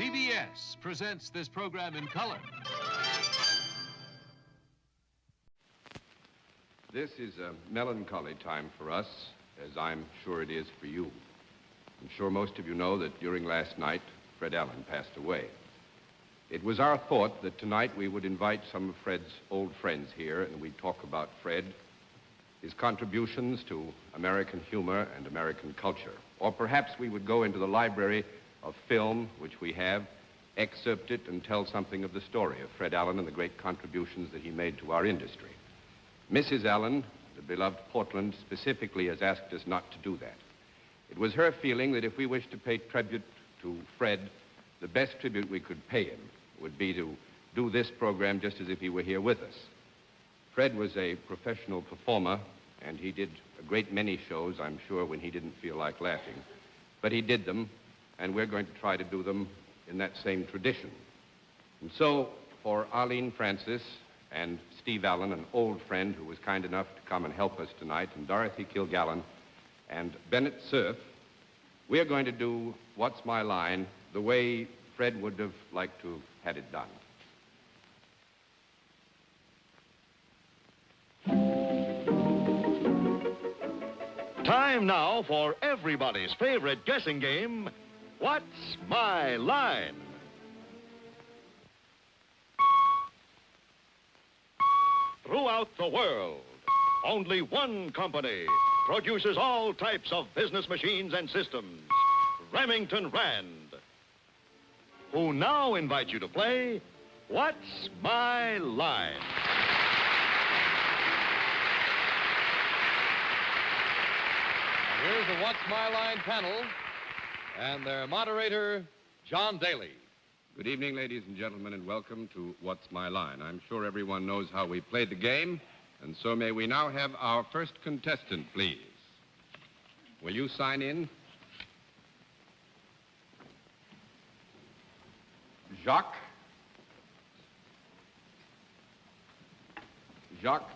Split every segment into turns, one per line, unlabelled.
CBS presents this program in color.
This is a melancholy time for us, as I'm sure it is for you. I'm sure most of you know that during last night, Fred Allen passed away. It was our thought that tonight we would invite some of Fred's old friends here, and we'd talk about Fred, his contributions to American humor and American culture. Or perhaps we would go into the library of film, which we have, excerpt it, and tell something of the story of Fred Allen and the great contributions that he made to our industry. Mrs. Allen, the beloved Portland, specifically has asked us not to do that. It was her feeling that if we wished to pay tribute to Fred, the best tribute we could pay him would be to do this program just as if he were here with us. Fred was a professional performer, and he did a great many shows, I'm sure, when he didn't feel like laughing. But he did them, and we're going to try to do them in that same tradition. And so, for Arlene Francis and Steve Allen, an old friend who was kind enough to come and help us tonight, and Dorothy Kilgallen and Bennett Cerf, we are going to do What's My Line the way Fred would have liked to have had it done.
Time now for everybody's favorite guessing game, What's My Line? Throughout the world, only one company produces all types of business machines and systems, Remington Rand, who now invite you to play What's My Line?
Here's the What's My Line panel and their moderator, John Daly.
Good evening, ladies and gentlemen, and welcome to What's My Line. I'm sure everyone knows how we played the game, and so may we now have our first contestant, please. Will you sign in? Jacques. Jacques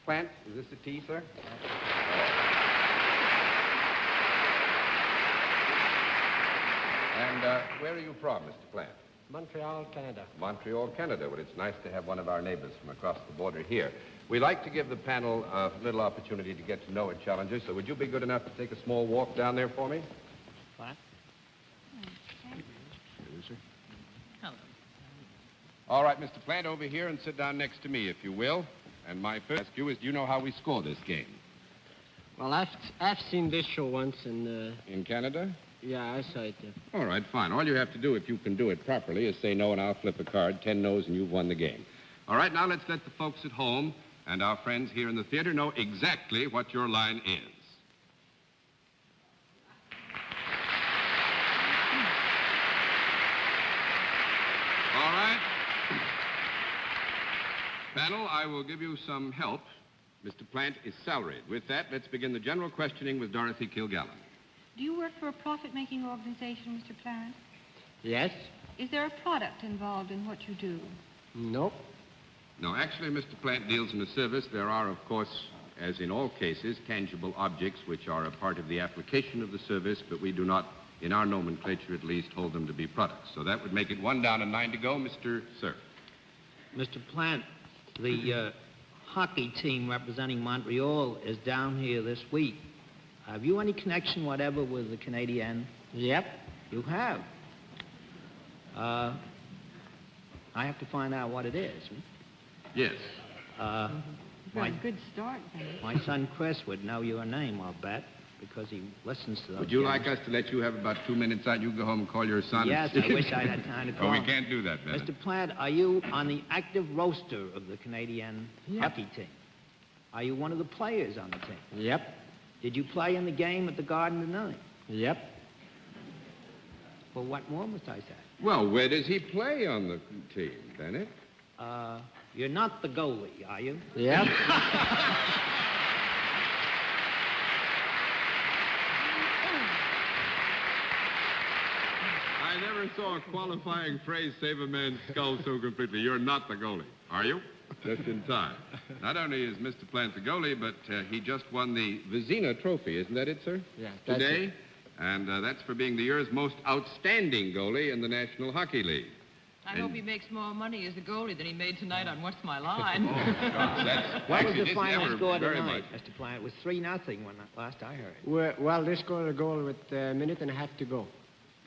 Plant. Is this a T, sir? And where are you from, Mr. Plant?
Montreal, Canada.
Montreal, Canada. Well, it's nice to have one of our neighbors from across the border here. We like to give the panel a little opportunity to get to know a challenger, so would you be good enough to take a small walk down there for me?
What?
Hello.
All right, Mr. Plant, over here and sit down next to me, if you will. And my first ask you is, do you know how we score this game?
Well, I've seen this show once in
Canada?
Yeah, I saw it there.
All right, fine. All you have to do, if you can do it properly, is say no, and I'll flip a card. 10 no's, and you've won the game. All right, now let's let the folks at home and our friends here in the theater know exactly what your line is. All right. Panel, I will give you some help. Mr. Plant is salaried. With that, let's begin the general questioning with Dorothy Kilgallen.
Do you work for a profit-making organization, Mr. Plant?
Yes?
Is there a product involved in what you do?
Nope.
No, actually, Mr. Plant deals in a service. There are, of course, as in all cases, tangible objects which are a part of the application of the service, but we do not, in our nomenclature at least, hold them to be products. So that would make it 1 down and 9 to go. Mr. Cerf.
Mr. Plant, the hockey team representing Montreal is down here this week. Have you any connection whatever with the Canadiens?
Yep.
You have? I have to find out what it is.
Yes.
Very good start, then.
My son Chris would know your name, I'll bet, because he listens to those
Would you
games.
like us to let you have about 2 minutes out? You go home and call your son?
Yes, I wish I had time to call
Oh, we
him.
can't do that, Bennett.
Mr. Plant, are you on the active roster of the Canadian hockey team? Are you one of the players on the team?
Yep.
Did you play in the game at the Garden tonight?
Yep.
Well, what more must I say?
Well, where does he play on the team, Bennett?
You're not the goalie, are you?
Yep.
I never saw a qualifying phrase save a man's skull so completely. You're not the goalie, are you? Just in time. Not only is Mr. Plant the goalie, but he just won the Vizina Trophy. Isn't that it, sir?
Yeah, that's
Today.
it.
And that's for being the year's most outstanding goalie in the National Hockey League.
I hope he makes more money as a goalie than he made tonight on What's My Line.
What was the final score tonight, Mr. Plant? It was 3-0 when last I heard.
Well, they scored a goal with a minute and a half to go.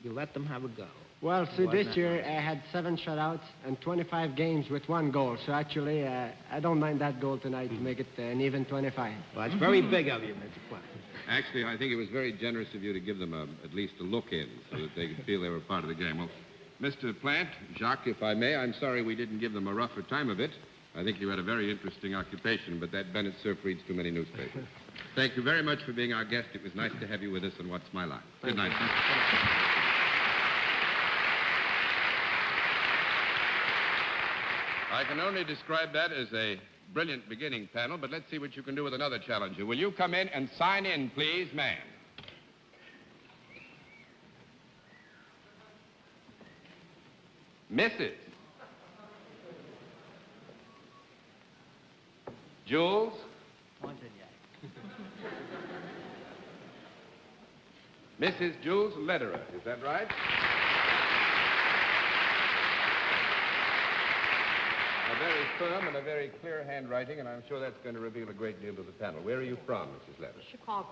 You let them have a go.
Well, see, this year I had 7 shutouts and 25 games with 1 goal. So actually, I don't mind that goal tonight to make it an even 25.
Well, it's very big of you, Mr. Plant.
Actually, I think it was very generous of you to give them at least a look in so that they could feel they were part of the game. Well, Mr. Plant, Jacques, if I may, I'm sorry we didn't give them a rougher time of it. I think you had a very interesting occupation, but that Bennett Cerf reads too many newspapers. Thank you very much for being our guest. It was nice to have you with us on What's My Line. Good night, sir. I can only describe that as a brilliant beginning panel, but let's see what you can do with another challenger. Will you come in and sign in, please, ma'am? Mrs. Jules? Mrs. Jules Lederer, is that right? A very firm and a very clear handwriting, and I'm sure that's going to reveal a great deal to the panel. Where are you from, Mrs. Lederer?
Chicago.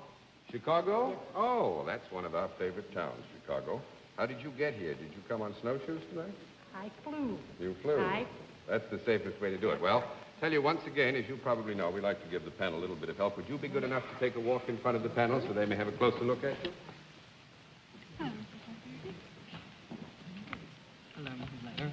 Chicago? Yes. Oh, well, that's one of our favorite towns, Chicago. How did you get here? Did you come on snowshoes tonight?
I flew.
You flew? That's the safest way to do it. Well, tell you once again, as you probably know, we like to give the panel a little bit of help. Would you be good enough to take a walk in front of the panel so they may have a closer look at you?
Hello, Mrs. Lederer.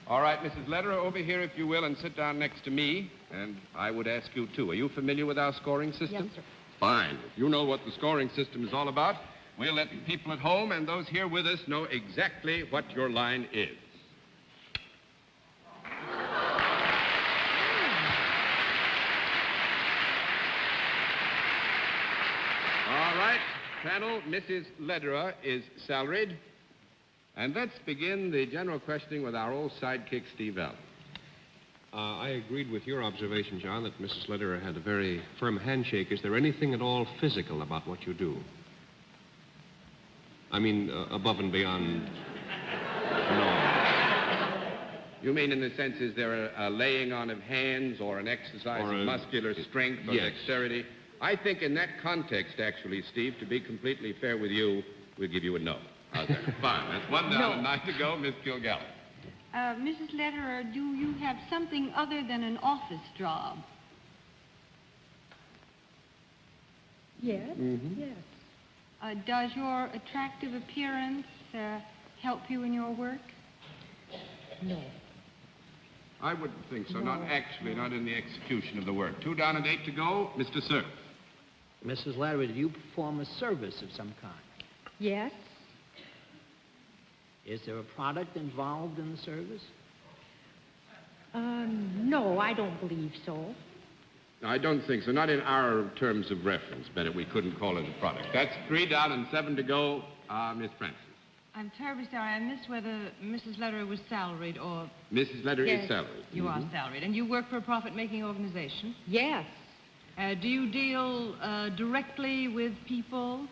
All right, Mrs. Lederer, over here, if you will, and sit down next to me. And I would ask you, too. Are you familiar with our scoring system?
Yes, sir.
Fine. If you know what the scoring system is all about, we'll let the people at home and those here with us know exactly what your line is. All right, panel, Mrs. Lederer is salaried. And let's begin the general questioning with our old sidekick, Steve Allen.
I agreed with your observation, John, that Mrs. Lederer had a very firm handshake. Is there anything at all physical about what you do? I mean, above and beyond... No.
You mean in the sense, is there a laying on of hands or an exercise of muscular strength or dexterity? I think in that context, actually, Steve, to be completely fair with you, we'll give you a no. How's that? Fine. That's 1 down and 9 to go. Miss Kilgallen.
Mrs. Lederer, do you have something other than an office job?
Yes, yes.
Does your attractive appearance help you in your work?
No.
I wouldn't think so. No. Not in the execution of the work. 2 down and 8 to go. Mr. Cerf.
Mrs. Lederer, do you perform a service of some kind?
Yes.
Is there a product involved in the service?
No, I don't believe so.
I don't think so. Not in our terms of reference, Bennett. We couldn't call it a product. That's 3 down and 7 to go. Miss Francis.
I'm terribly sorry. I missed whether Mrs. Lederer was salaried or...
Mrs. Lederer is salaried.
You are salaried. And you work for a profit-making organization?
Yes.
Do you deal directly with people?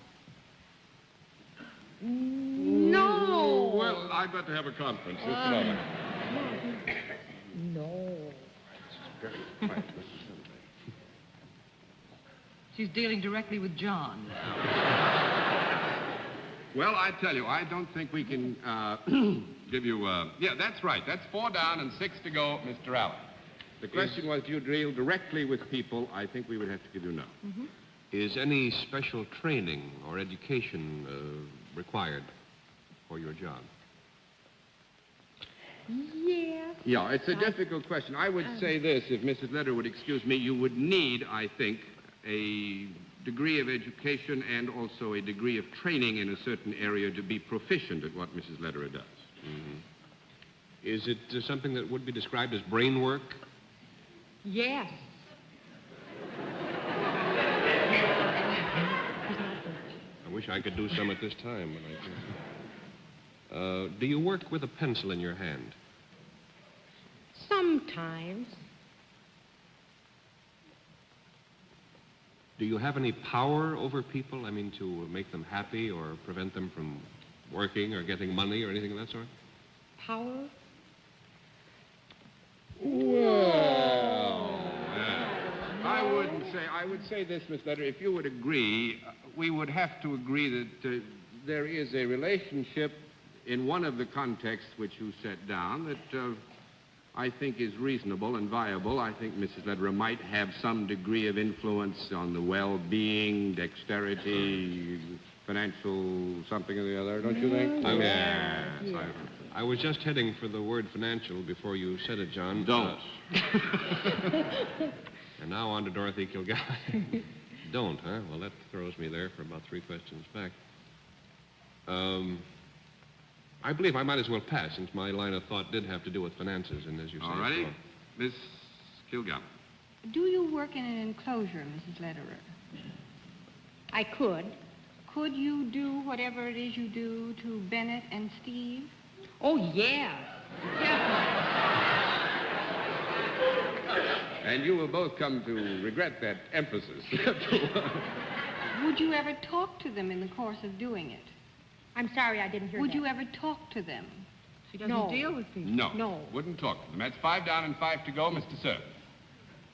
No.
Well, I'd better have a conference. Just a moment.
No.
She's dealing directly with John.
Well, I tell you, I don't think we can give you... Yeah, that's right. That's 4 down and 6 to go, Mr. Allen. The question was, do you deal directly with people? I think we would have to give you no.
Mm-hmm.
Is any special training or education required for your job?
Yes.
Yeah, it's a difficult question. I would say this, if Mrs. Lederer would excuse me, you would need, I think, a degree of education and also a degree of training in a certain area to be proficient at what Mrs. Lederer does.
Mm-hmm. Is it something that would be described as brain work?
Yes.
I wish I could do some at this time, but I can't. Do you work with a pencil in your hand?
Sometimes.
Do you have any power over people? I mean, to make them happy or prevent them from working or getting money or anything of that sort?
Power?
Well, I would say this, Miss Letter. If you would agree, we would have to agree that there is a relationship in one of the contexts which you set down that I think is reasonable and viable. I think Mrs. Lederer might have some degree of influence on the well-being, dexterity, financial something or the other, don't you think?
Yes. I was just heading for the word financial before you said it, John.
Don't.
And now on to Dorothy Kilgallen. Don't, huh? Well, that throws me there for about 3 questions back. I believe I might as well pass, since my line of thought did have to do with finances, and as you say...
All righty. Miss Kilgallen.
Do you work in an enclosure, Mrs. Lederer?
I could.
Could you do whatever it is you do to Bennett and Steve?
Oh, yes.
And you will both come to regret that emphasis.
Would you ever talk to them in the course of doing it?
I'm sorry, I didn't hear
Would
that.
you ever talk to them?
She doesn't
No.
deal with people.
No. Wouldn't talk to them. That's 5 down and 5 to go, Mr. Sir.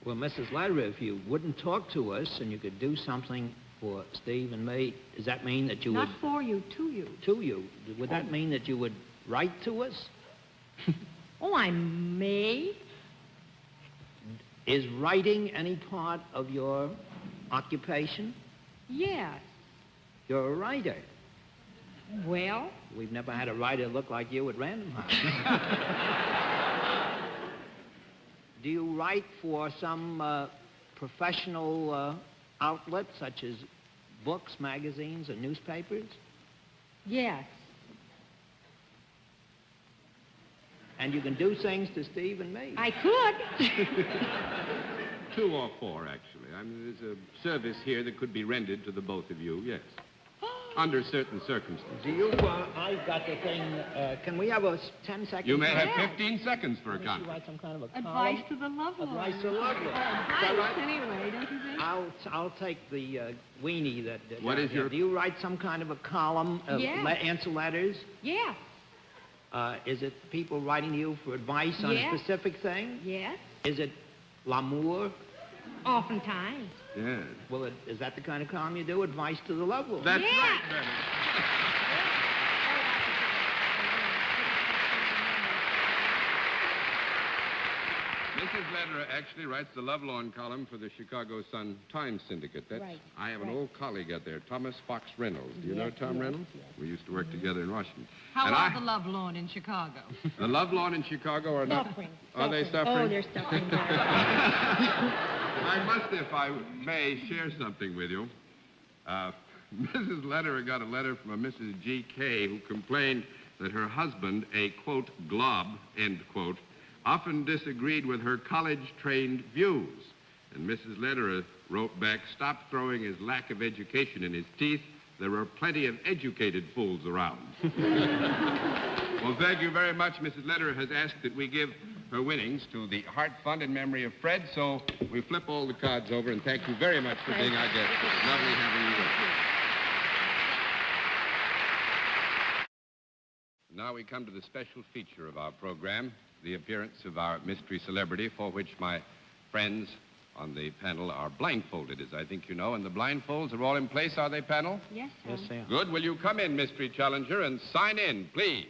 Well, Mrs. Lederer, if you wouldn't talk to us and you could do something for Steve and me, does that mean that you
Not
would...
for you, to you.
To you. Would that mean that you would write to us?
Oh, I may.
Is writing any part of your occupation?
Yes.
You're a writer.
Well,
We've never had a writer look like you at Random House. Do you write for some professional outlets, such as books, magazines, or newspapers?
yes.
And you can do things to Steve and me.
I could.
2 or 4, actually. I mean, there's a service here that could be rendered to the both of you, yes. Under certain circumstances.
Do you, I've got the thing, can we have a 10 seconds?
You may have 15 seconds for a
You
contract.
write some kind of a
Advice
column?
to the lovelorn.
Advice to the lovelorn.
Advice,
Is that right?
anyway, don't you think?
I'll take the weenie that...
What is your-
Do you write some kind of a column,
Yeah.
answer letters?
Yes.
Is it people writing to you for advice on
Yeah.
a specific thing?
Yes.
Is it l'amour?
Oftentimes.
Yes.
Well, is that the kind of column you do? Advice to the lovelorn?
That's
Yeah.
right, Bennett. Mrs. Lederer actually writes the Lovelorn column for the Chicago Sun-Times Syndicate. That's,
Right,
I have an
right.
old colleague out there, Thomas Fox Reynolds. Do you know Tom
yes,
Reynolds?
yes.
We used to work together in Washington.
How
And
are the lovelorn in Chicago?
The Lovelorn in Chicago are not...
Suffering.
Are they
Suffering.
suffering?
Oh, they're suffering.
I must, if I may, share something with you. Mrs. Lederer got a letter from a Mrs. G.K. who complained that her husband, a, quote, glob, end quote, often disagreed with her college-trained views. And Mrs. Lederer wrote back, stop throwing his lack of education in his teeth. There are plenty of educated fools around. Well, thank you very much. Mrs. Lederer has asked that we give her winnings to the Heart Fund in memory of Fred, so we flip all the cards over, and thank you very much for being our guest. It's lovely having you with us. Now we come to the special feature of our program, the appearance of our mystery celebrity, for which my friends on the panel are blindfolded, as I think you know, and the blindfolds are all in place, are they, panel?
Yes, sir.
Yes, sir.
Good. Will you come in, mystery challenger, and sign in, please?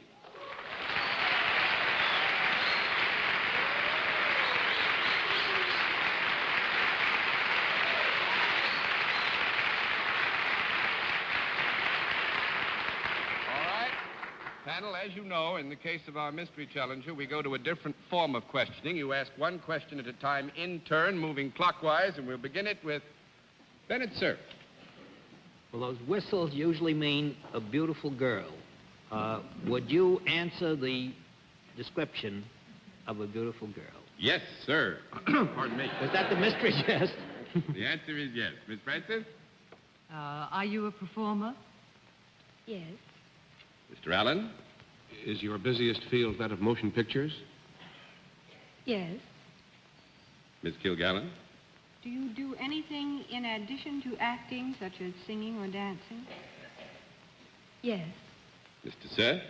Panel, as you know, in the case of our mystery challenger, we go to a different form of questioning. You ask one question at a time in turn, moving clockwise, and we'll begin it with Bennett, sir.
Well, those whistles usually mean a beautiful girl. Would you answer the description of a beautiful girl?
Yes, sir. Pardon me.
Was that the mystery test?
The answer is yes. Miss Francis?
Are you a performer?
Yes.
Mr. Allen?
Is your busiest field that of motion pictures?
Yes.
Miss Kilgallen?
Do you do anything in addition to acting, such as singing or dancing?
Yes.
Mr. Seth?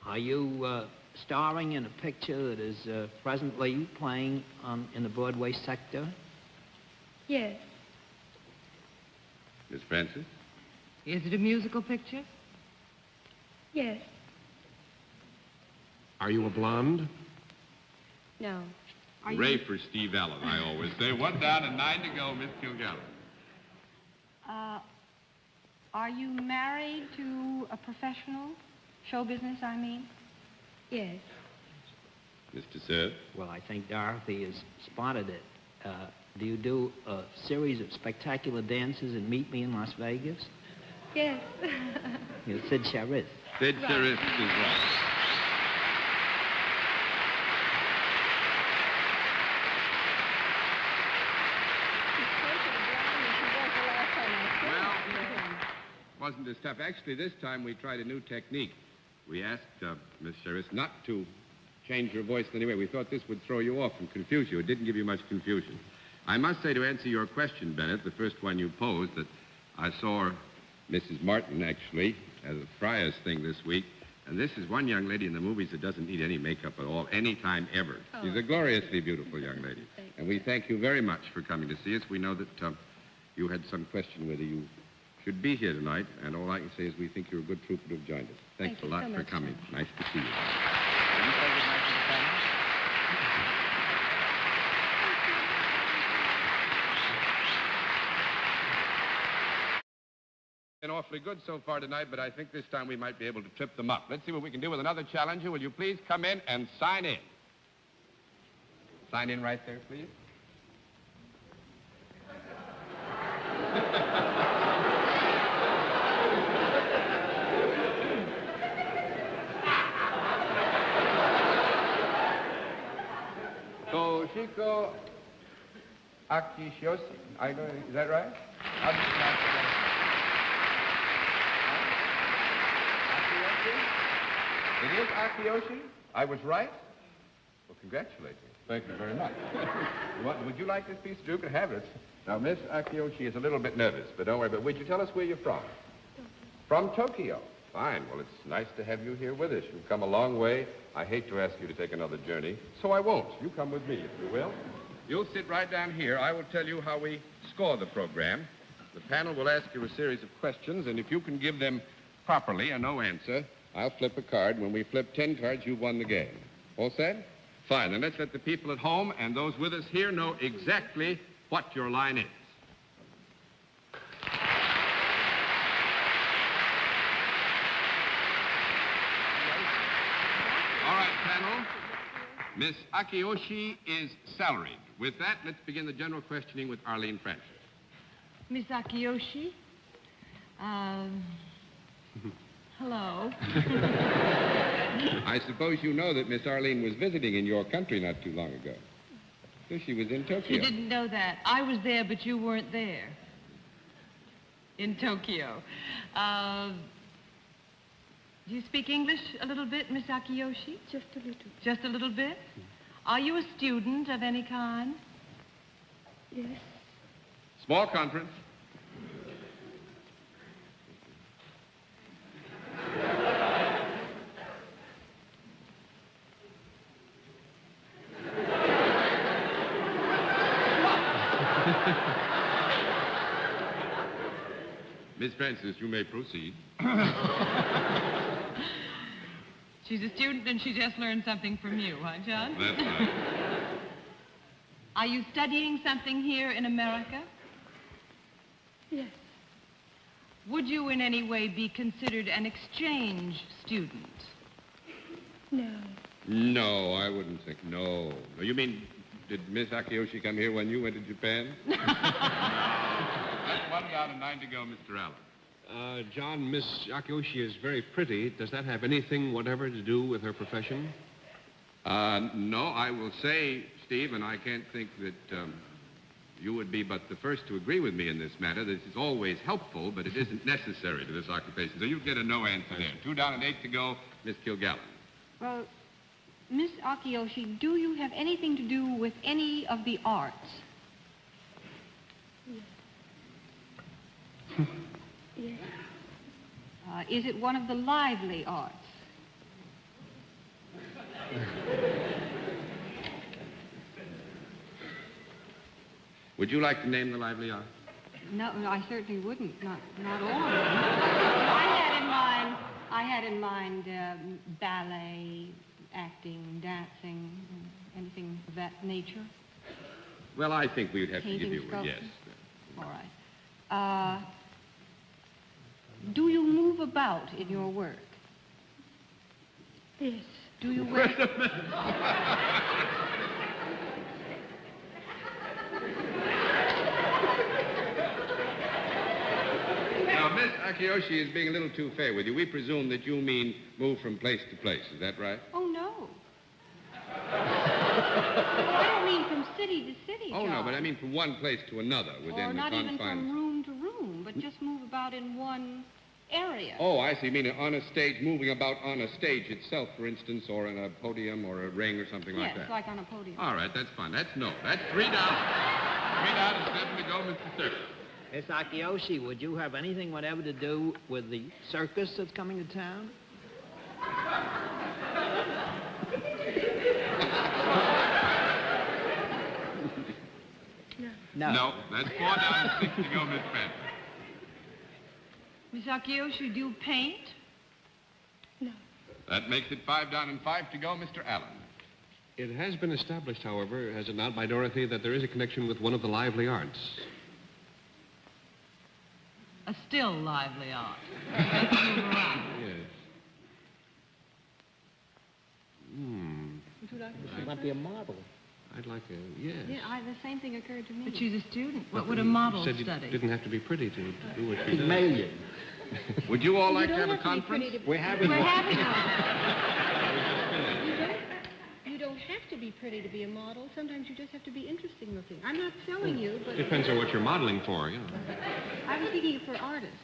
Are you starring in a picture that is presently playing in the Broadway sector?
Yes.
Miss Francis?
Is it a musical picture?
Yes.
Are you a blonde?
No.
Ray for Steve Allen, I always say. 1 down and 9 to go, Miss Kilgallen.
Are you married to a professional? Show business, I mean?
Yes.
Mr. Seth?
Well, I think Dorothy has spotted it. Do you do a series of spectacular dances and Meet Me in Las Vegas?
Yes.
You're Sid Charisse.
Sid Charisse is right. Well, wasn't as tough. Actually, this time we tried a new technique. We asked Miss Charisse not to change your voice in any way. We thought this would throw you off and confuse you. It didn't give you much confusion. I must say, to answer your question, Bennett, the first one you posed, that I saw Mrs. Martin, actually, as a Friar's thing this week. And this is one young lady in the movies that doesn't need any makeup at all, any time ever. She's a gloriously beautiful young lady. And we thank you very much for coming to see us. We know that you had some question whether you should be here tonight, and all I can say is we think you're a good trooper to have joined us. Thanks a lot for coming. Nice to see you.
Can you say goodnight to the family?
Been awfully good so far tonight, but I think this time we might be able to trip them up. Let's see what we can do with another challenger. Will you please come in and sign in? Sign in right there, please. Toshiko Akishoshi. Is that right? How do you pronounce it? It is Akiyoshi? I was right? Well, congratulate you. Thank you very much. Would you like this piece? You can have it. Now, Miss Akiyoshi is a little bit nervous, but don't worry. But would you tell us where you're from? From Tokyo. Fine. Well, it's nice to have you here with us. You've come a long way. I hate to ask you to take another journey, so I won't. You come with me, if you will. You'll sit right down here. I will tell you how we score the program. The panel will ask you a series of questions, and if you can give them properly or no answer, I'll flip a card. When we flip 10 cards, you've won the game. All set? Fine. Then let's let the people at home and those with us here know exactly what your line is. All right, panel. Miss Akiyoshi is salaried. With that, let's begin the general questioning with Arlene Francis.
Miss Akiyoshi? Hello.
I suppose you know that Miss Arlene was visiting in your country not too long ago. So she was in Tokyo.
You didn't know that. I was there, but you weren't there. In Tokyo. Do you speak English a little bit, Miss Akiyoshi?
Just a little.
Just a little bit? Are you a student of any kind?
Yes.
Small conference. Miss Francis, you may proceed.
She's a student and she just learned something from you, huh, John?
That's right.
Are you studying something here in America?
Yes.
Would you in any way be considered an exchange student?
No.
No, I wouldn't think. No. You mean, did Miss Akiyoshi come here when you went to Japan? That's 1 down and 9 to go, Mr. Allen.
John, Miss Akiyoshi is very pretty. Does that have anything whatever to do with her profession?
No, I will say, Steve, and I can't think that you would be but the first to agree with me in this matter. This is always helpful, but it isn't necessary to this occupation. So you get a no answer there. 2 down and 8 to go, Miss Kilgallen.
Well, Miss Akiyoshi, do you have anything to do with any of the arts?
Yes.
Is it one of the lively arts?
Would you like to name the lively art?
No, I certainly wouldn't. Not all of them. I had in mind ballet, acting, dancing, anything of that nature.
Well, I think we would have to give
Painting,
you a
sculpting?
yes.
All right. Do you move about in your work?
Yes.
Do you wear...
Now, Miss Akiyoshi is being a little too fair with you. We presume that you mean move from place to place. Is that right?
Oh, no. I don't mean from city to city,
Oh,
John.
no, but I mean from one place to another within
Or
the
not even
confines.
from room to room, but just move about in one area.
Oh, I see. You mean on a stage, moving about on a stage itself, for instance, or in a podium or a ring or something like that?
Yes, like on a podium.
All right, that's fine. That's no. That's 3 down. 3 down and 7 to go, Mr. Circus.
Miss Akiyoshi, would you have anything whatever to do with the circus that's coming to town?
No.
No, that's 4 down and 6 to go, Miss Fenton.
Miss Akiyoshi, do you paint?
No.
That makes it 5 down and 5 to go, Mr. Allen.
It has been established, however, has it not, by Dorothy, that there is a connection with one of the lively arts.
A still lively art. Let's move around.
Yes.
Would you like
She might be a model.
I'd like a, yes.
Yeah, the same thing occurred to me.
But she's a student. What would a model
said
study?
You didn't have to be pretty to do what she does.
Pygmalion.
Would you all like to
You
have
don't
a
have to be
conference?
pretty to...
We're having
We're
one.
having one.
You don't have to be pretty to be a model. Sometimes you just have to be interesting looking. I'm not selling you, but
Depends on what you're modeling for, you know.
I was thinking for artists.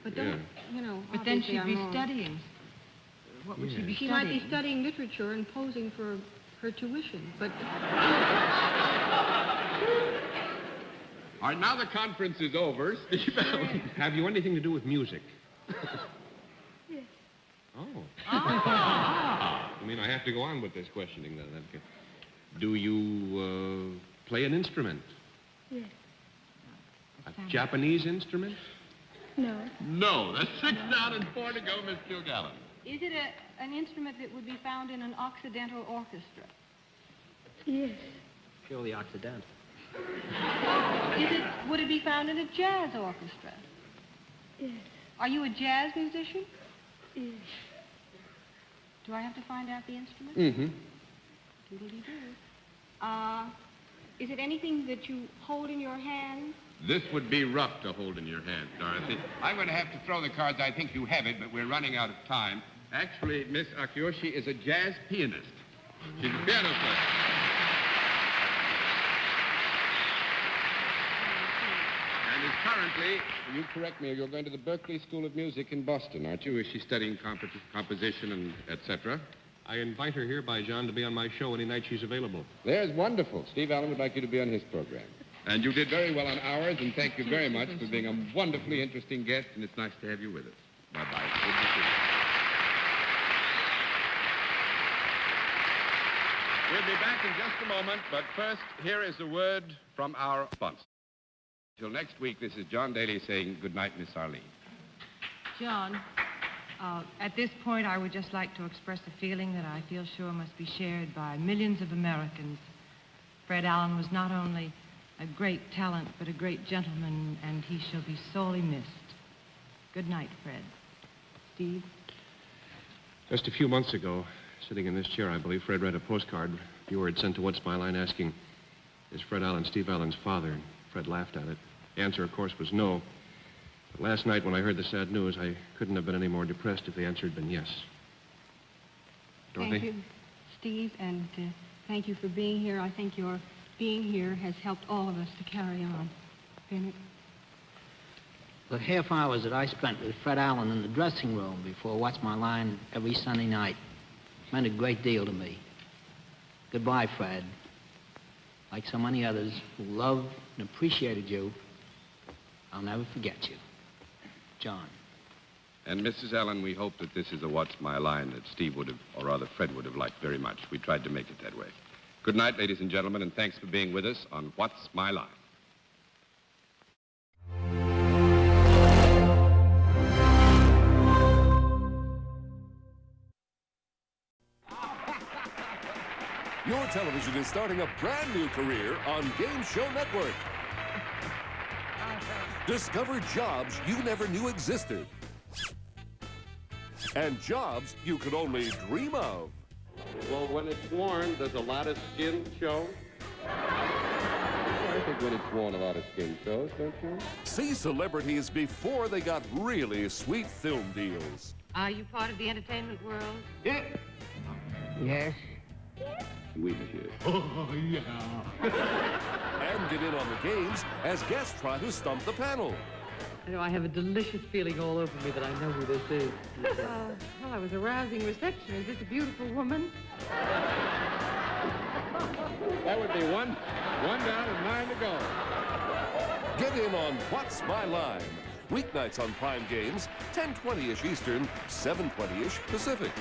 But don't, you know,
But then
obviously
she'd be
I'm wrong.
studying. What would she be
She
studying?
might be studying literature and posing for her tuition, but
All right, now the conference is over. Steve Allen.
Have you anything to do with music?
yes,
Oh. I mean, I have to go on with this questioning then. Okay. Do you play an instrument?
yes,
A Japanese instrument?
no,
No, that's 6 down and 4 to go, Miss Kilgallen.
Is it an instrument that would be found in an Occidental orchestra?
yes,
Purely Occidental.
Would it be found in a jazz orchestra?
yes,
Are you a jazz musician?
yes,
Do I have to find out the instrument?
Mm-hmm.
Doodly-doo. Is it anything that you hold in your hand?
This would be rough to hold in your hand, Dorothy. I'm going to have to throw the cards. I think you have it, but we're running out of time. Actually, Miss Akiyoshi is a jazz pianist. She's a piano player. And is currently, you correct me, you're going to the Berklee School of Music in Boston, aren't you? Is she studying composition and et cetera?
I invite her here by John to be on my show any night she's available.
There's wonderful. Steve Allen would like you to be on his program. And you did very well on ours, and thank you very much for being a wonderfully interesting guest, and it's nice to have you with us. Bye-bye. Good to see you. We'll be back in just a moment, but first, here is a word from our sponsor. Till next week, this is John Daly saying good night, Miss Arlene.
John, at this point, I would just like to express a feeling that I feel sure must be shared by millions of Americans. Fred Allen was not only a great talent, but a great gentleman, and he shall be sorely missed. Good night, Fred. Steve?
Just a few months ago, sitting in this chair, I believe, Fred read a postcard viewer had sent to What's My Line asking, is Fred Allen Steve Allen's father? And Fred laughed at it. The answer, of course, was no. But last night, when I heard the sad news, I couldn't have been any more depressed if the answer had been yes. Dorothy?
Thank you, Steve, and thank you for being here. I think your being here has helped all of us to carry on. Bennett?
The half hours that I spent with Fred Allen in the dressing room before What's My Line every Sunday night meant a great deal to me. Goodbye, Fred. Like so many others who loved and appreciated you, I'll never forget you. John.
And Mrs. Allen, we hope that this is a What's My Line that Steve would have, or rather Fred would have liked very much. We tried to make it that way. Good night, ladies and gentlemen, and thanks for being with us on What's My Line.
Your television is starting a brand new career on Game Show Network. Discover jobs you never knew existed. And jobs you could only dream of.
Well, when it's worn, does a lot of skin show?
I think when it's worn, a lot of skin shows, don't you?
See celebrities before they got really sweet film deals.
Are you part of the entertainment world?
Yes.
Oui, monsieur.
Oh, yeah. And get in on the games as guests try to stump the panel.
I know I have a delicious feeling all over me that I know who this is.
Well, I was a rousing reception. Is this a beautiful woman?
That would be one down and 9 to go.
Get in on What's My Line? Weeknights on Prime Games, 10:20-ish Eastern, 7:20-ish Pacific.